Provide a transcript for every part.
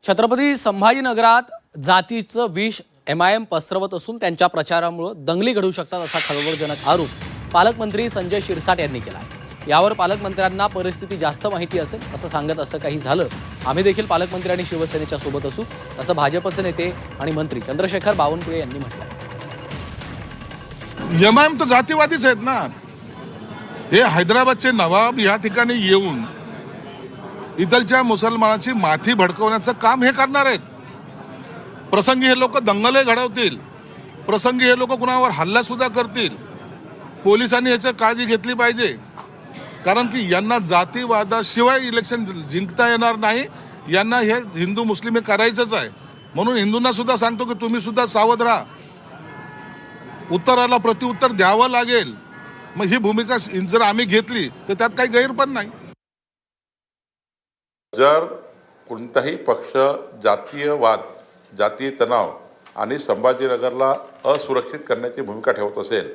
छत्रपती संभाजीनगरात जातीचं विष एमआयएम पसरवत असून त्यांच्या प्रचारामुळे दंगली घडू शकतात असा खळबळजनक आरोप पालकमंत्री संजय शिरसाट यांनी केला। यावर पालकमंत्र्यांना परिस्थिती जास्त माहिती असेल असं सांगत असं काही झालं आम्ही देखील पालकमंत्री आणि शिवसेनेच्या सोबत असू असं भाजपचे नेते आणि मंत्री चंद्रशेखर बावनकुळे यांनी म्हटलं। एमआयएम तर जातीवादीच आहेत ना। हे हैदराबादचे नवाब या ठिकाणी येऊन इथलच्या मुसलमानाची माथी भडकवण्याचं काम हे करणार आहेत। प्रसंगी हे लोक दंगल घडवतील, प्रसंगी हे लोक कुणावर हल्ला सुद्धा करतील। पोलिसांनी याची काळजी घेतली पाहिजे, कारण की यांना जातीवादाशिवाय इलेक्शन जिंकता येणार नाही। यांना हे हिंदू मुस्लिम हे करायचंच आहे। म्हणून हिंदूंना सुद्धा सांगतो की तुम्ही सुद्धा सावध राहा, उत्तराला प्रत्युत्तर द्यावं लागेल। मग ही भूमिका जर आम्ही घेतली तर त्यात काही गैर पण नाही। जर कोणताही पक्ष जातीयवाद, जातीय तणाव आणि संभाजीनगरला असुरक्षित करण्याची भूमिका ठेवत असेल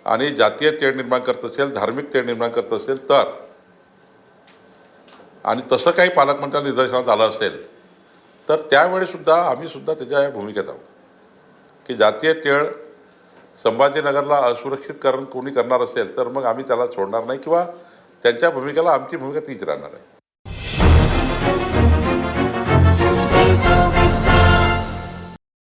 आणि जातीय तेढ निर्माण करत असेल, धार्मिक तेढ निर्माण करत असेल तर, आणि तसं काही पालकमंत्र्यांच्या निदर्शनास आलं असेल तर त्यावेळी सुद्धा आम्ही सुद्धा त्याच्या या भूमिकेत आहोत की जातीय तेढ संभाजीनगरला असुरक्षितकरण कोणी करणार असेल तर मग आम्ही त्याला सोडणार नाही किंवा त्यांच्या भूमिकेला आमची भूमिका तीच राहणार आहे।